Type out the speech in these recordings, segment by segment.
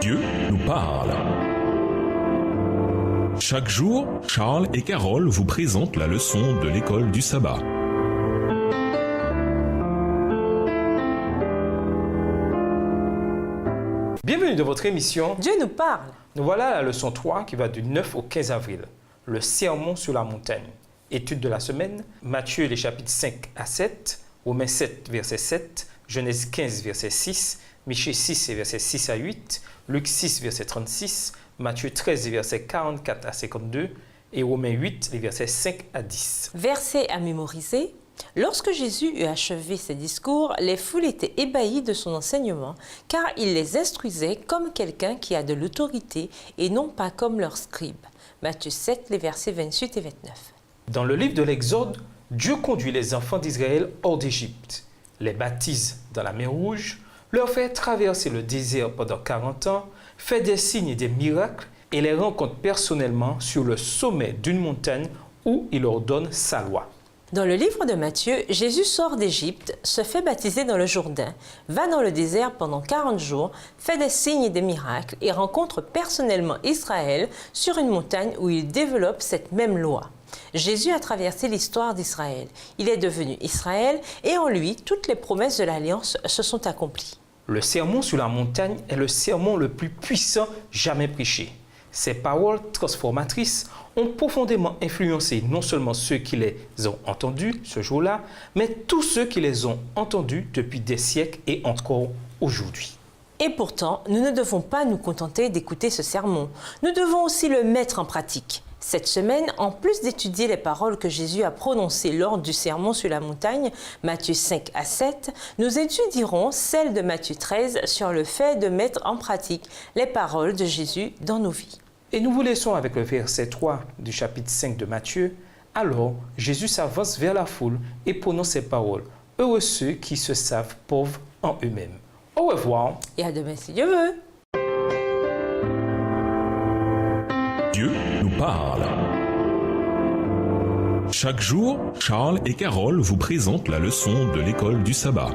Dieu nous parle. Chaque jour, Charles et Carole vous présentent la leçon de l'école du sabbat. Bienvenue dans votre émission Dieu nous parle. Nous voilà à la leçon 3 qui va du 9 au 15 avril, le sermon sur la montagne. Étude de la semaine, Matthieu les chapitres 5 à 7, Romains 7 verset 7, Genèse 15 verset 6, Michée 6 verset 6 à 8, Luc 6 verset 36, Matthieu 13 verset 44 à 52 et Romains 8 les versets 5 à 10. Verset à mémoriser. Lorsque Jésus eut achevé ses discours, les foules étaient ébahies de son enseignement, car il les instruisait comme quelqu'un qui a de l'autorité et non pas comme leurs scribes. Matthieu 7, les versets 28 et 29. Dans le livre de l'Exode, Dieu conduit les enfants d'Israël hors d'Égypte, les baptise dans la mer Rouge, leur fait traverser le désert pendant 40 ans, fait des signes et des miracles et les rencontre personnellement sur le sommet d'une montagne où il leur donne sa loi. Dans le livre de Matthieu, Jésus sort d'Égypte, se fait baptiser dans le Jourdain, va dans le désert pendant 40 jours, fait des signes et des miracles et rencontre personnellement Israël sur une montagne où il développe cette même loi. Jésus a traversé l'histoire d'Israël. Il est devenu Israël et en lui, toutes les promesses de l'Alliance se sont accomplies. Le sermon sur la montagne est le sermon le plus puissant jamais prêché. Ces paroles transformatrices ont profondément influencé non seulement ceux qui les ont entendus ce jour-là, mais tous ceux qui les ont entendus depuis des siècles et encore aujourd'hui. Et pourtant, nous ne devons pas nous contenter d'écouter ce sermon. Nous devons aussi le mettre en pratique. Cette semaine, en plus d'étudier les paroles que Jésus a prononcées lors du sermon sur la montagne, Matthieu 5 à 7, nous étudierons celle de Matthieu 13 sur le fait de mettre en pratique les paroles de Jésus dans nos vies. Et nous vous laissons avec le verset 3 du chapitre 5 de Matthieu. Alors, Jésus s'avance vers la foule et prononce ces paroles. Heureux ceux qui se savent pauvres en eux-mêmes. Au revoir. Et à demain si Dieu veut. Dieu nous parle. Chaque jour, Charles et Carole vous présentent la leçon de l'école du sabbat.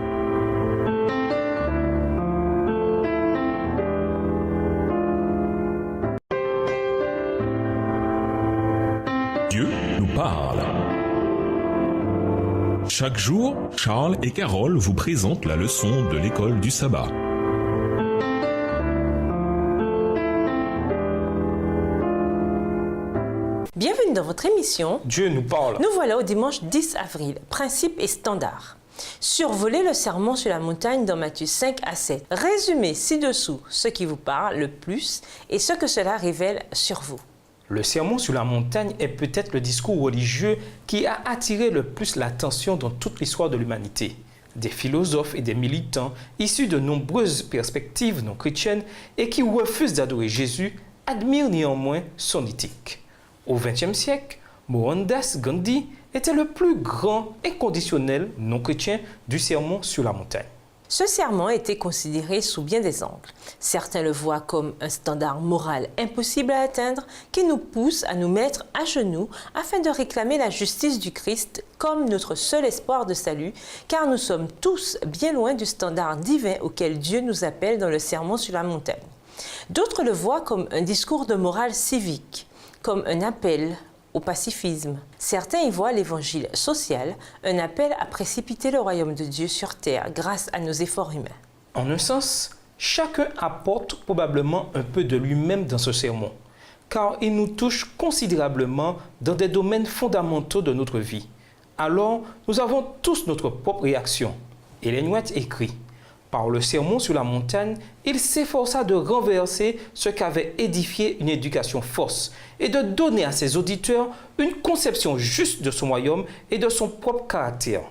Dieu nous parle. Chaque jour, Charles et Carole vous présentent la leçon de l'école du sabbat. Bienvenue dans votre émission. Dieu nous parle. Nous voilà au dimanche 10 avril. Principe et standard. Survolez le sermon sur la montagne dans Matthieu 5 à 7. Résumez ci-dessous ce qui vous parle le plus et ce que cela révèle sur vous. Le sermon sur la montagne est peut-être le discours religieux qui a attiré le plus l'attention dans toute l'histoire de l'humanité. Des philosophes et des militants issus de nombreuses perspectives non chrétiennes et qui refusent d'adorer Jésus admirent néanmoins son éthique. Au XXe siècle, Mohandas Gandhi était le plus grand inconditionnel non-chrétien du sermon sur la montagne. Ce sermon a été considéré sous bien des angles. Certains le voient comme un standard moral impossible à atteindre qui nous pousse à nous mettre à genoux afin de réclamer la justice du Christ comme notre seul espoir de salut, car nous sommes tous bien loin du standard divin auquel Dieu nous appelle dans le sermon sur la montagne. D'autres le voient comme un discours de morale civique, comme un appel au pacifisme. Certains y voient l'évangile social, un appel à précipiter le royaume de Dieu sur terre grâce à nos efforts humains. En un sens, chacun apporte probablement un peu de lui-même dans ce sermon, car il nous touche considérablement dans des domaines fondamentaux de notre vie. Alors, nous avons tous notre propre réaction. Ellen White écrit: par le sermon sur la montagne, il s'efforça de renverser ce qu'avait édifié une éducation fausse et de donner à ses auditeurs une conception juste de son royaume et de son propre caractère.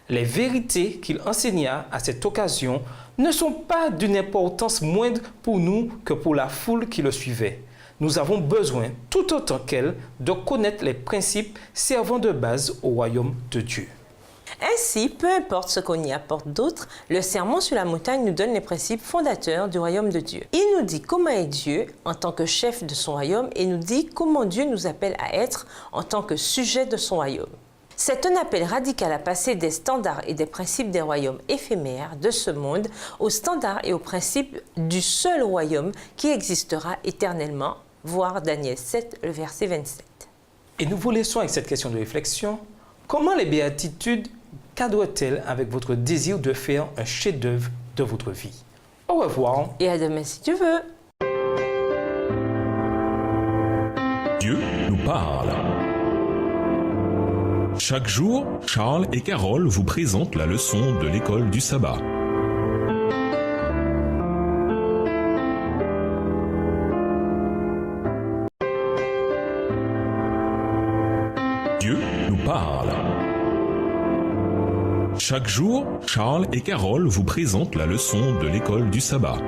Les vérités qu'il enseigna à cette occasion ne sont pas d'une importance moindre pour nous que pour la foule qui le suivait. Nous avons besoin, tout autant qu'elle, de connaître les principes servant de base au royaume de Dieu. Ainsi, peu importe ce qu'on y apporte d'autre, le sermon sur la montagne nous donne les principes fondateurs du royaume de Dieu. Il nous dit comment est Dieu en tant que chef de son royaume et nous dit comment Dieu nous appelle à être en tant que sujet de son royaume. C'est un appel radical à passer des standards et des principes des royaumes éphémères de ce monde aux standards et aux principes du seul royaume qui existera éternellement, voir Daniel 7, le verset 27. Et nous vous laissons avec cette question de réflexion. Comment les béatitudes cadrent-elles avec votre désir de faire un chef-d'œuvre de votre vie? Au revoir. Et à demain si tu veux. Dieu nous parle. Chaque jour, Charles et Carole vous présentent la leçon de l'école du sabbat. Dieu nous parle. Chaque jour, Charles et Carole vous présentent la leçon de l'école du sabbat.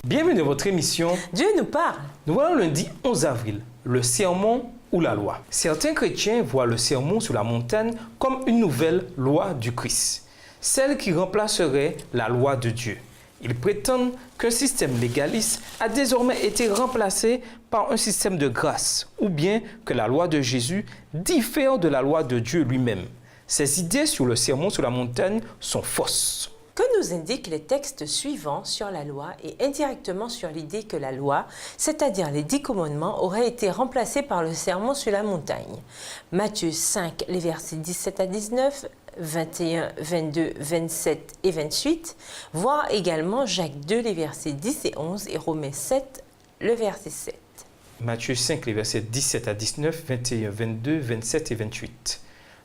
Bienvenue dans votre émission. Dieu nous parle. Nous voilà lundi 11 avril, le sermon ou la loi. Certains chrétiens voient le sermon sur la montagne comme une nouvelle loi du Christ, celle qui remplacerait la loi de Dieu. Ils prétendent qu'un système légaliste a désormais été remplacé par un système de grâce, ou bien que la loi de Jésus diffère de la loi de Dieu lui-même. Ces idées sur le sermon sur la montagne sont fausses. Que nous indiquent les textes suivants sur la loi et indirectement sur l'idée que la loi, c'est-à-dire les 10 commandements, aurait été remplacée par le sermon sur la montagne. Matthieu 5, les versets 17 à 19, 21, 22, 27 et 28, voire également Jacques 2, les versets 10 et 11 et Romains 7, le verset 7. Matthieu 5, les versets 17 à 19, 21, 22, 27 et 28.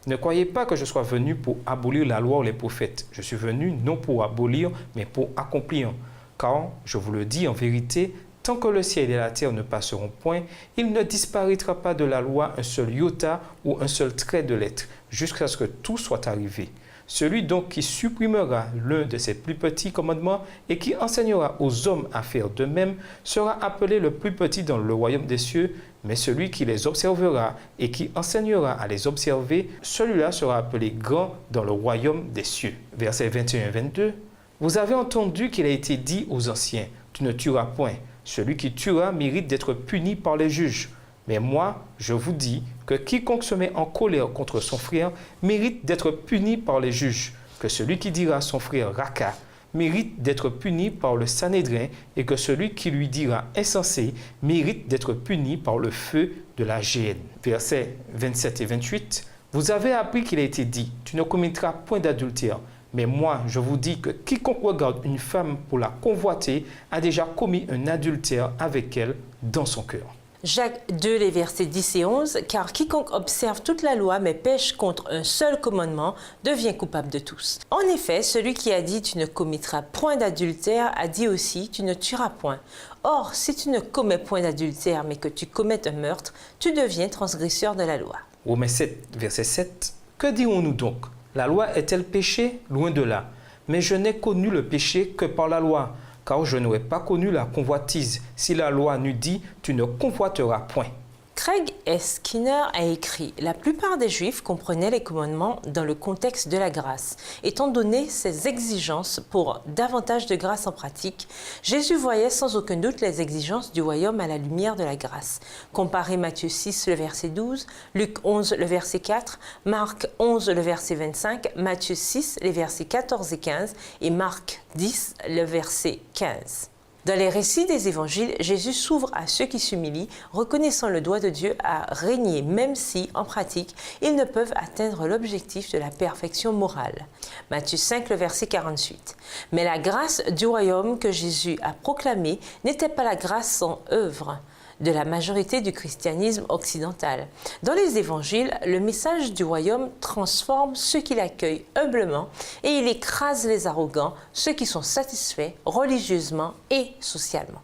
Ne croyez pas que je sois venu pour abolir la loi ou les prophètes. Je suis venu non pour abolir, mais pour accomplir. Car, je vous le dis en vérité, tant que le ciel et la terre ne passeront point, il ne disparaîtra pas de la loi un seul iota ou un seul trait de lettre, jusqu'à ce que tout soit arrivé. Celui donc qui supprimera l'un de ces plus petits commandements et qui enseignera aux hommes à faire de même sera appelé le plus petit dans le royaume des cieux, mais celui qui les observera et qui enseignera à les observer, celui-là sera appelé grand dans le royaume des cieux. Versets 21 et 22. Vous avez entendu qu'il a été dit aux anciens, tu ne tueras point. Celui qui tuera mérite d'être puni par les juges. Mais moi, je vous dis que quiconque se met en colère contre son frère mérite d'être puni par les juges, que celui qui dira à son frère Raka mérite d'être puni par le Sanhédrin et que celui qui lui dira insensé mérite d'être puni par le feu de la géhenne. Versets 27 et 28. Vous avez appris qu'il a été dit, tu ne commettras point d'adultère. Mais moi, je vous dis que quiconque regarde une femme pour la convoiter a déjà commis un adultère avec elle dans son cœur. Jacques 2, les versets 10 et 11, car quiconque observe toute la loi mais pêche contre un seul commandement devient coupable de tous. En effet, celui qui a dit tu ne commettras point d'adultère a dit aussi tu ne tueras point. Or, si tu ne commets point d'adultère mais que tu commets un meurtre, tu deviens transgresseur de la loi. Romains 7, verset 7. Que dirons-nous donc? La loi est-elle péché? Loin de là. Mais je n'ai connu le péché que par la loi. Car je n'aurais pas connu la convoitise si la loi n'eût dit « tu ne convoiteras point ». Craig S. Skinner a écrit « La plupart des Juifs comprenaient les commandements dans le contexte de la grâce. Étant donné ces exigences pour davantage de grâce en pratique, Jésus voyait sans aucun doute les exigences du royaume à la lumière de la grâce. Comparez Matthieu 6, le verset 12, Luc 11, le verset 4, Marc 11, le verset 25, Matthieu 6, les versets 14 et 15 et Marc 10, le verset 15. Dans les récits des évangiles, Jésus s'ouvre à ceux qui s'humilient, reconnaissant le droit de Dieu à régner, même si, en pratique, ils ne peuvent atteindre l'objectif de la perfection morale. Matthieu 5, le verset 48. Mais la grâce du royaume que Jésus a proclamée n'était pas la grâce sans œuvre de la majorité du christianisme occidental. Dans les évangiles, le message du royaume transforme ceux qui l'accueillent humblement et il écrase les arrogants, ceux qui sont satisfaits religieusement et socialement.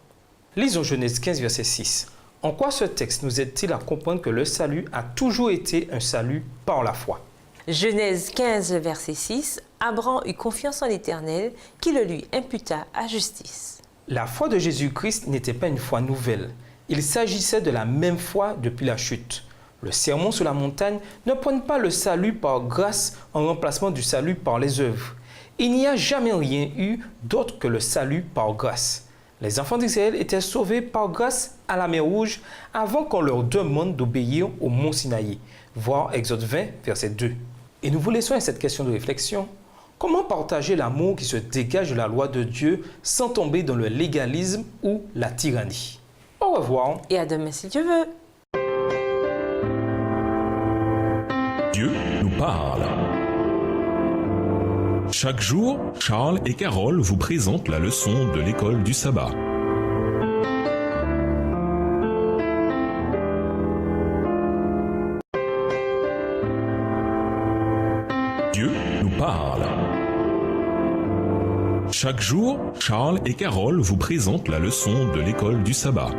Lisons Genèse 15, verset 6. En quoi ce texte nous aide-t-il à comprendre que le salut a toujours été un salut par la foi? Genèse 15, verset 6. Abraham eut confiance en l'Éternel qui le lui imputa à justice. La foi de Jésus-Christ n'était pas une foi nouvelle. Il s'agissait de la même foi depuis la chute. Le sermon sur la montagne ne prône pas le salut par grâce en remplacement du salut par les œuvres. Il n'y a jamais rien eu d'autre que le salut par grâce. Les enfants d'Israël étaient sauvés par grâce à la mer Rouge avant qu'on leur demande d'obéir au mont Sinaï. Voir Exode 20, verset 2. Et nous vous laissons à cette question de réflexion. Comment partager l'amour qui se dégage de la loi de Dieu sans tomber dans le légalisme ou la tyrannie? Au revoir. Et à demain si Dieu veut. Dieu nous parle. Chaque jour, Charles et Carole vous présentent la leçon de l'école du sabbat. Dieu nous parle. Chaque jour, Charles et Carole vous présentent la leçon de l'école du sabbat.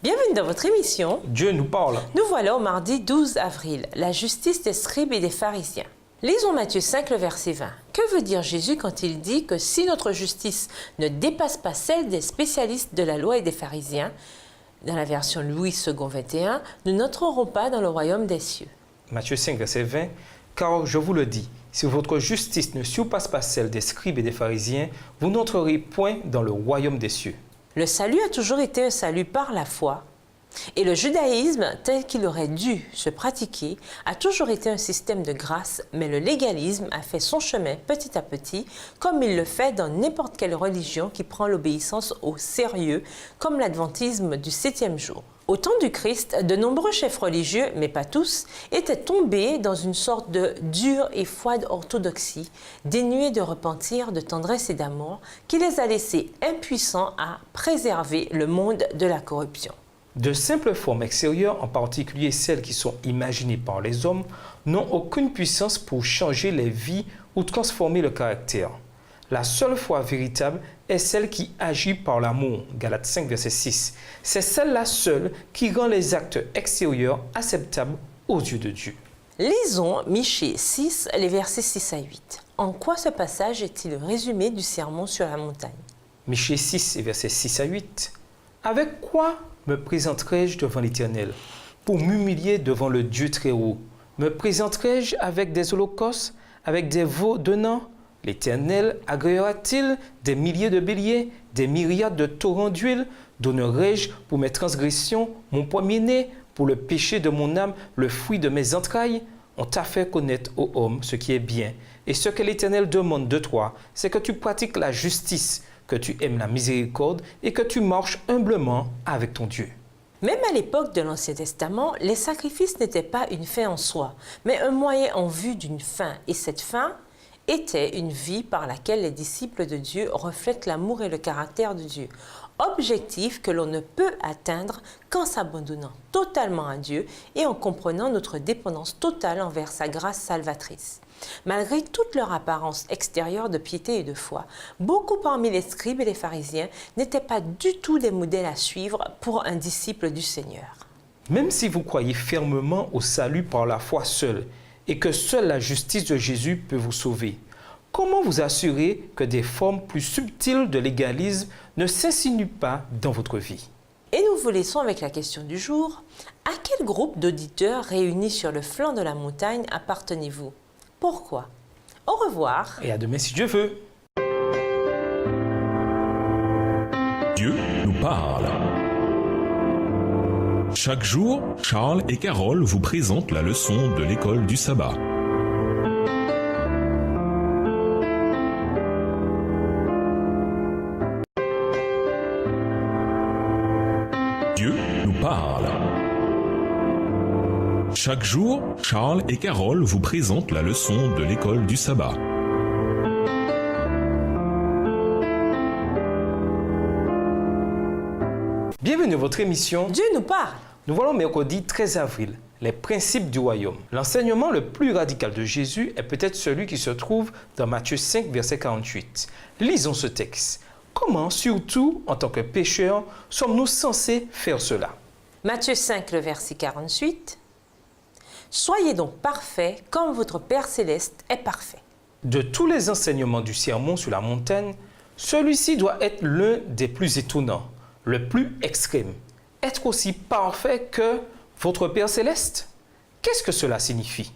Bienvenue dans votre émission. Dieu nous parle. Nous voilà au mardi 12 avril, la justice des scribes et des pharisiens. Lisons Matthieu 5, le verset 20. Que veut dire Jésus quand il dit que si notre justice ne dépasse pas celle des spécialistes de la loi et des pharisiens, dans la version Louis II 21, nous n'entrerons pas dans le royaume des cieux. Matthieu 5, verset 20. Car je vous le dis, si votre justice ne surpasse pas celle des scribes et des pharisiens, vous n'entrerez point dans le royaume des cieux. Le salut a toujours été un salut par la foi. Et le judaïsme, tel qu'il aurait dû se pratiquer, a toujours été un système de grâce, mais le légalisme a fait son chemin petit à petit, comme il le fait dans n'importe quelle religion qui prend l'obéissance au sérieux, comme l'adventisme du 7e jour. Au temps du Christ, de nombreux chefs religieux, mais pas tous, étaient tombés dans une sorte de dure et froide orthodoxie, dénuée de repentir, de tendresse et d'amour, qui les a laissés impuissants à préserver le monde de la corruption. De simples formes extérieures, en particulier celles qui sont imaginées par les hommes, n'ont aucune puissance pour changer les vies ou transformer le caractère. La seule foi véritable est celle qui agit par l'amour. Galates 5, verset 6. C'est celle-là seule qui rend les actes extérieurs acceptables aux yeux de Dieu. Lisons Michée 6, les versets 6 à 8. En quoi ce passage est-il le résumé du sermon sur la montagne? Michée 6, versets 6 à 8. Avec quoi me présenterai-je devant l'Éternel pour m'humilier devant le Dieu très haut? Me présenterai-je avec des holocaustes, avec des veaux donnants? L'Éternel agréera-t-il des milliers de béliers, des myriades de torrents d'huile? Donnerai-je pour mes transgressions mon premier-né, pour le péché de mon âme, le fruit de mes entrailles? On t'a fait connaître, ô homme, ce qui est bien. Et ce que l'Éternel demande de toi, c'est que tu pratiques la justice, que tu aimes la miséricorde et que tu marches humblement avec ton Dieu. Même à l'époque de l'Ancien Testament, les sacrifices n'étaient pas une fin en soi, mais un moyen en vue d'une fin. Et cette fin était une vie par laquelle les disciples de Dieu reflètent l'amour et le caractère de Dieu. Objectif que l'on ne peut atteindre qu'en s'abandonnant totalement à Dieu et en comprenant notre dépendance totale envers sa grâce salvatrice. Malgré toute leur apparence extérieure de piété et de foi, beaucoup parmi les scribes et les pharisiens n'étaient pas du tout des modèles à suivre pour un disciple du Seigneur. Même si vous croyez fermement au salut par la foi seule et que seule la justice de Jésus peut vous sauver, comment vous assurer que des formes plus subtiles de légalisme ne s'insinuent pas dans votre vie? Et nous vous laissons avec la question du jour. À quel groupe d'auditeurs réunis sur le flanc de la montagne appartenez-vous? Pourquoi? Au revoir. Et à demain si Dieu veut. Dieu nous parle. Chaque jour, Charles et Carole vous présentent la leçon de l'école du sabbat. Dieu nous parle. Chaque jour, Charles et Carole vous présentent la leçon de l'école du sabbat. Bienvenue à votre émission. Dieu nous parle. Nous voilà au mercredi 13 avril, les principes du royaume. L'enseignement le plus radical de Jésus est peut-être celui qui se trouve dans Matthieu 5, verset 48. Lisons ce texte. Comment, surtout en tant que pécheurs, sommes-nous censés faire cela? Matthieu 5, le verset 48. Soyez donc parfaits comme votre Père céleste est parfait. De tous les enseignements du sermon sur la montagne, celui-ci doit être l'un des plus étonnants, le plus extrême. Être aussi parfait que votre Père céleste? Qu'est-ce que cela signifie?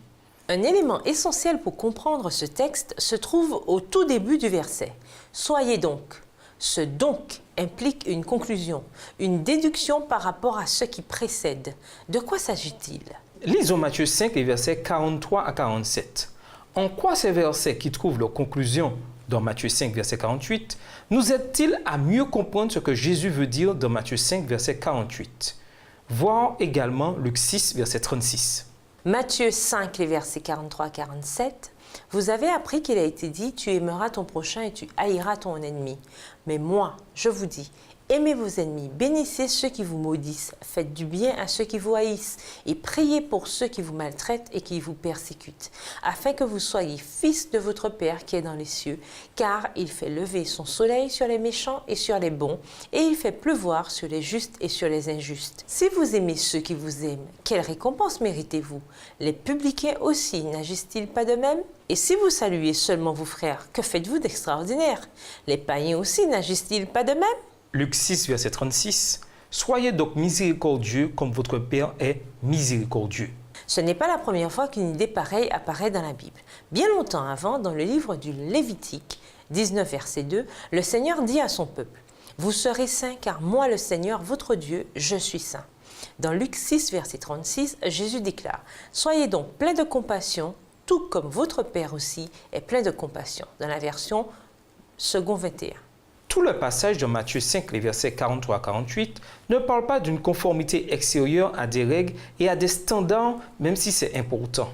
Un élément essentiel pour comprendre ce texte se trouve au tout début du verset. Soyez donc. Ce donc implique une conclusion, une déduction par rapport à ce qui précède. De quoi s'agit-il? Lisons Matthieu 5, les versets 43 à 47. En quoi ces versets qui trouvent leur conclusion dans Matthieu 5, verset 48, nous aident-ils à mieux comprendre ce que Jésus veut dire dans Matthieu 5, verset 48? Voir également Luc 6, verset 36. Matthieu 5, les versets 43 à 47. Vous avez appris qu'il a été dit, tu aimeras ton prochain et tu haïras ton ennemi. Mais moi, je vous dis, aimez vos ennemis, bénissez ceux qui vous maudissent, faites du bien à ceux qui vous haïssent et priez pour ceux qui vous maltraitent et qui vous persécutent, afin que vous soyez fils de votre Père qui est dans les cieux, car il fait lever son soleil sur les méchants et sur les bons, et il fait pleuvoir sur les justes et sur les injustes. Si vous aimez ceux qui vous aiment, quelle récompense méritez-vous? Les publicains aussi n'agissent-ils pas de même? Et si vous saluez seulement vos frères, que faites-vous d'extraordinaire? Les païens aussi n'agissent-ils pas de même? Luc 6, verset 36. Soyez donc miséricordieux comme votre Père est miséricordieux. Ce n'est pas la première fois qu'une idée pareille apparaît dans la Bible. Bien longtemps avant, dans le livre du Lévitique, 19, verset 2, le Seigneur dit à son peuple, « Vous serez saints, car moi, le Seigneur, votre Dieu, je suis saint. » Dans Luc 6, verset 36, Jésus déclare, « Soyez donc pleins de compassion, tout comme votre Père aussi est plein de compassion. » Dans la version second 21. Tout le passage de Matthieu 5, les versets 43 à 48, ne parle pas d'une conformité extérieure à des règles et à des standards, même si c'est important.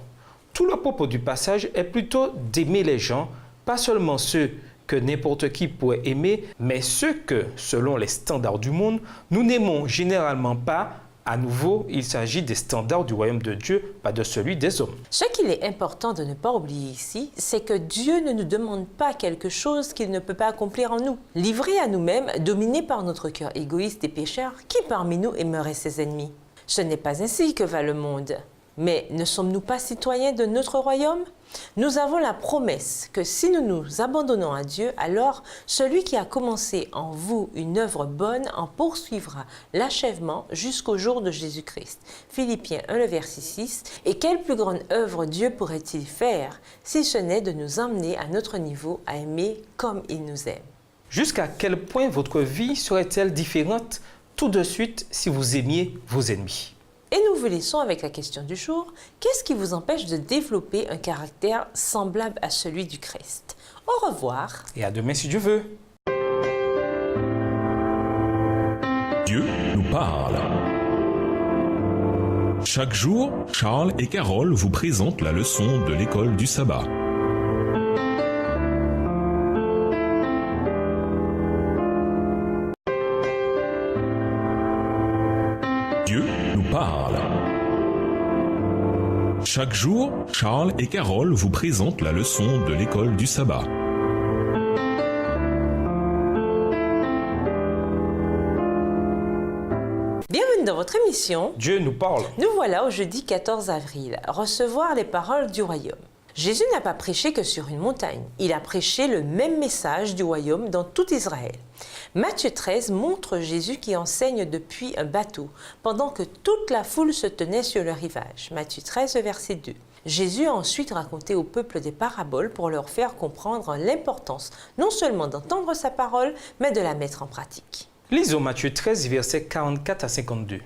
Tout le propos du passage est plutôt d'aimer les gens, pas seulement ceux que n'importe qui pourrait aimer, mais ceux que, selon les standards du monde, nous n'aimons généralement pas. À nouveau, il s'agit des standards du royaume de Dieu, pas de celui des hommes. Ce qu'il est important de ne pas oublier ici, c'est que Dieu ne nous demande pas quelque chose qu'il ne peut pas accomplir en nous. Livrés à nous-mêmes, dominés par notre cœur égoïste et pécheur, qui parmi nous aimerait ses ennemis? Ce n'est pas ainsi que va le monde. Mais ne sommes-nous pas citoyens de notre royaume? Nous avons la promesse que si nous nous abandonnons à Dieu, alors celui qui a commencé en vous une œuvre bonne en poursuivra l'achèvement jusqu'au jour de Jésus-Christ. Philippiens 1, le verset 6. Et quelle plus grande œuvre Dieu pourrait-il faire si ce n'est de nous emmener à notre niveau à aimer comme il nous aime? Jusqu'à quel point votre vie serait-elle différente tout de suite si vous aimiez vos ennemis? Et nous vous laissons avec la question du jour. Qu'est-ce qui vous empêche de développer un caractère semblable à celui du Christ? Au revoir. Et à demain si Dieu veut. Dieu nous parle. Chaque jour, Charles et Carole vous présentent la leçon de l'école du sabbat. Dieu nous parle. Chaque jour, Charles et Carole vous présentent la leçon de l'école du sabbat. Bienvenue dans votre émission. Dieu nous parle. Nous voilà au jeudi 14 avril, recevoir les paroles du royaume. Jésus n'a pas prêché que sur une montagne. Il a prêché le même message du royaume dans tout Israël. Matthieu 13 montre Jésus qui enseigne depuis un bateau, pendant que toute la foule se tenait sur le rivage. Matthieu 13, verset 2. Jésus a ensuite raconté au peuple des paraboles pour leur faire comprendre l'importance non seulement d'entendre sa parole, mais de la mettre en pratique. Lisons Matthieu 13, versets 44 à 52.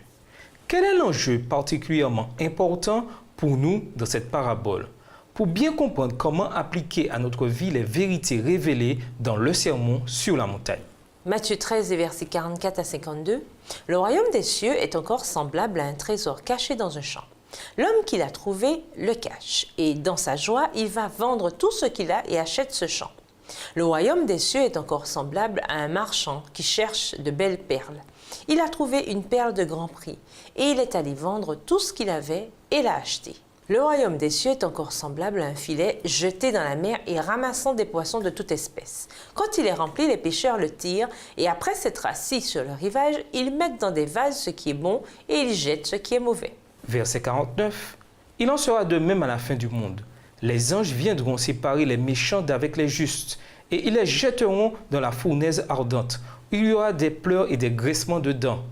Quel est l'enjeu particulièrement important pour nous dans cette parabole? Pour bien comprendre comment appliquer à notre vie les vérités révélées dans le sermon sur la montagne. Matthieu 13, versets 44 à 52. Le royaume des cieux est encore semblable à un trésor caché dans un champ. L'homme qui l'a trouvé le cache, et dans sa joie, il va vendre tout ce qu'il a et achète ce champ. Le royaume des cieux est encore semblable à un marchand qui cherche de belles perles. Il a trouvé une perle de grand prix, et il est allé vendre tout ce qu'il avait et l'a achetée. Le royaume des cieux est encore semblable à un filet jeté dans la mer et ramassant des poissons de toute espèce. Quand il est rempli, les pêcheurs le tirent et après s'être assis sur le rivage, ils mettent dans des vases ce qui est bon et ils jettent ce qui est mauvais. Verset 49. Il en sera de même à la fin du monde. Les anges viendront séparer les méchants d'avec les justes et ils les jetteront dans la fournaise ardente. Il y aura des pleurs et des graissements de dents.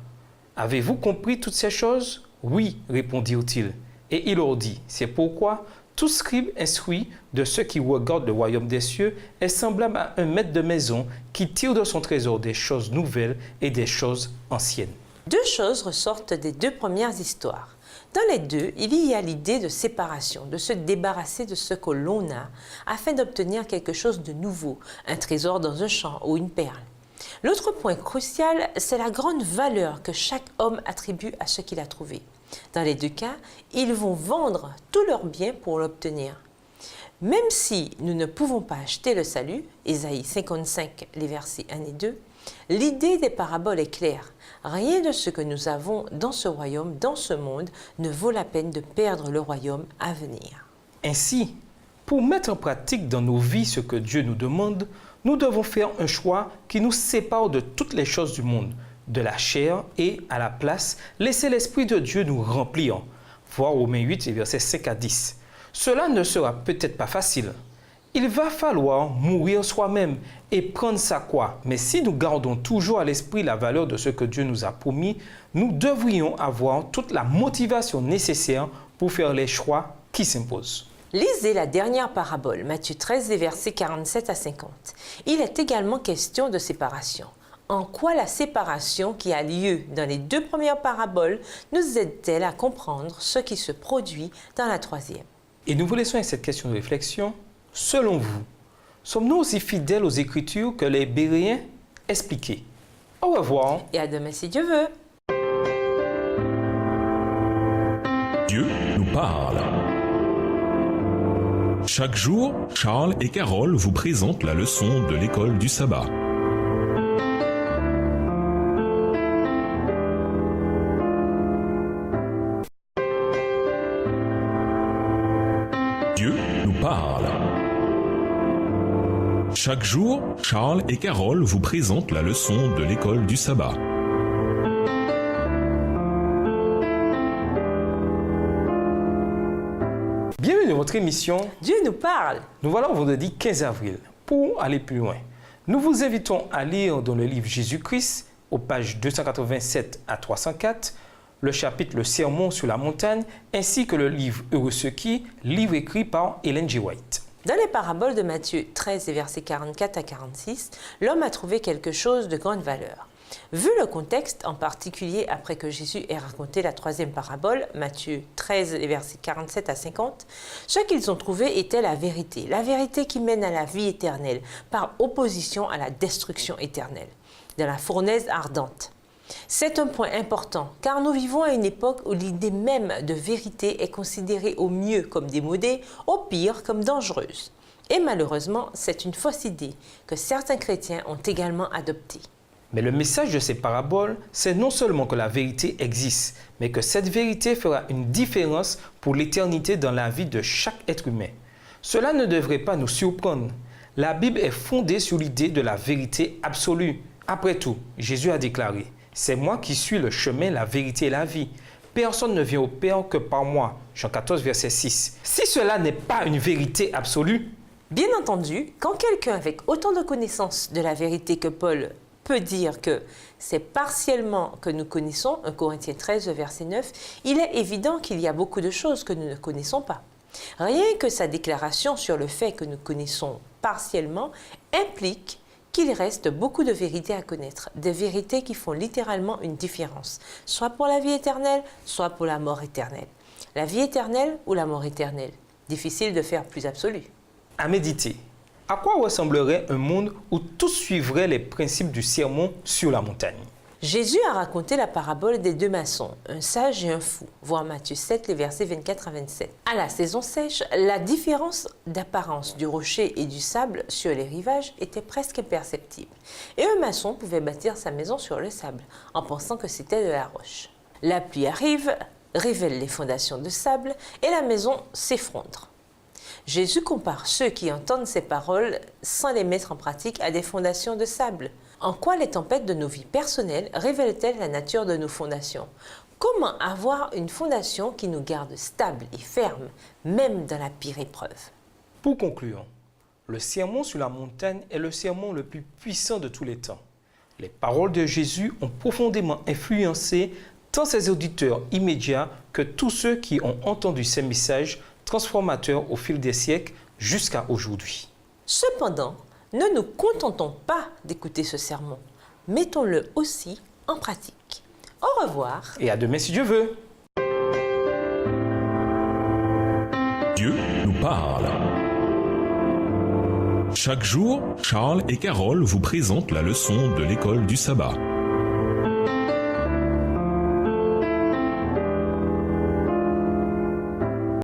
Avez-vous compris toutes ces choses? Oui, répondirent-ils. Et il leur dit, c'est pourquoi Tout scribe instruit de ceux qui regardent le royaume des cieux est semblable à un maître de maison qui tire de son trésor des choses nouvelles et des choses anciennes. Deux choses ressortent des deux premières histoires. Dans les deux, il y a l'idée de séparation, de se débarrasser de ce que l'on a afin d'obtenir quelque chose de nouveau, un trésor dans un champ ou une perle. L'autre point crucial, c'est la grande valeur que chaque homme attribue à ce qu'il a trouvé. Dans les deux cas, ils vont vendre tous leurs biens pour l'obtenir. Même si nous ne pouvons pas acheter le salut, Ésaïe 55, les versets 1 et 2, l'idée des paraboles est claire. Rien de ce que nous avons dans ce royaume, dans ce monde, ne vaut la peine de perdre le royaume à venir. Ainsi, pour mettre en pratique dans nos vies ce que Dieu nous demande, nous devons faire un choix qui nous sépare de toutes les choses du monde, de la chair, et à la place, laisser l'Esprit de Dieu nous remplir. Voir Romains 8, versets 5 à 10. Cela ne sera peut-être pas facile. Il va falloir mourir soi-même et prendre sa croix. Mais si nous gardons toujours à l'esprit la valeur de ce que Dieu nous a promis, nous devrions avoir toute la motivation nécessaire pour faire les choix qui s'imposent. Lisez la dernière parabole, Matthieu 13, les versets 47 à 50. Il est également question de séparation. En quoi la séparation qui a lieu dans les deux premières paraboles nous aide-t-elle à comprendre ce qui se produit dans la troisième? Et nous vous laissons avec cette question de réflexion. Selon vous, sommes-nous aussi fidèles aux Écritures que les Béréens expliquaient? Au revoir. Et à demain si Dieu veut. Dieu nous parle. Chaque jour, Charles et Carole vous présentent la leçon de l'école du sabbat. Dieu nous parle. Chaque jour, Charles et Carole vous présentent la leçon de l'école du sabbat. Bienvenue dans votre émission. Dieu nous parle. Nous voilà au vendredi 15 avril. Pour aller plus loin, nous vous invitons à lire dans le livre Jésus-Christ, aux pages 287 à 304, le chapitre Le Sermon sur la montagne, ainsi que le livre Heureux ceux qui, livre écrit par Ellen G. White. Dans les paraboles de Matthieu 13 et versets 44 à 46, l'homme a trouvé quelque chose de grande valeur. Vu le contexte, en particulier après que Jésus ait raconté la troisième parabole, Matthieu 13 et versets 47 à 50, ce qu'ils ont trouvé était la vérité qui mène à la vie éternelle, par opposition à la destruction éternelle, dans la fournaise ardente. C'est un point important, car nous vivons à une époque où l'idée même de vérité est considérée au mieux comme démodée, au pire comme dangereuse. Et malheureusement, c'est une fausse idée que certains chrétiens ont également adoptée. Mais le message de ces paraboles, c'est non seulement que la vérité existe, mais que cette vérité fera une différence pour l'éternité dans la vie de chaque être humain. Cela ne devrait pas nous surprendre. La Bible est fondée sur l'idée de la vérité absolue. Après tout, Jésus a déclaré « C'est moi qui suis le chemin, la vérité et la vie. Personne ne vient au Père que par moi. » Jean 14, verset 6. Si cela n'est pas une vérité absolue, bien entendu, quand quelqu'un avec autant de connaissances de la vérité que Paul peut dire que c'est partiellement que nous connaissons, 1 Corinthiens 13, verset 9, il est évident qu'il y a beaucoup de choses que nous ne connaissons pas. Rien que sa déclaration sur le fait que nous connaissons partiellement implique qu'il reste beaucoup de vérités à connaître, des vérités qui font littéralement une différence, soit pour la vie éternelle, soit pour la mort éternelle. La vie éternelle ou la mort éternelle? Difficile de faire plus absolu. à méditer. À quoi ressemblerait un monde où tous suivraient les principes du sermon sur la montagne? Jésus a raconté la parabole des deux maçons, un sage et un fou, voir Matthieu 7, les versets 24 à 27. À la saison sèche, la différence d'apparence du rocher et du sable sur les rivages était presque imperceptible. Et un maçon pouvait bâtir sa maison sur le sable, en pensant que c'était de la roche. La pluie arrive, révèle les fondations de sable, et la maison s'effondre. Jésus compare ceux qui entendent ces paroles sans les mettre en pratique à des fondations de sable. En quoi les tempêtes de nos vies personnelles révèlent-elles la nature de nos fondations? Comment avoir une fondation qui nous garde stables et fermes, même dans la pire épreuve? Pour conclure, le sermon sur la montagne est le sermon le plus puissant de tous les temps. Les paroles de Jésus ont profondément influencé tant ses auditeurs immédiats que tous ceux qui ont entendu ses messages transformateur au fil des siècles jusqu'à aujourd'hui. Cependant, ne nous contentons pas d'écouter ce sermon. Mettons-le aussi en pratique. Au revoir. Et à demain si Dieu veut. Dieu nous parle. Chaque jour, Charles et Carole vous présentent la leçon de l'école du sabbat.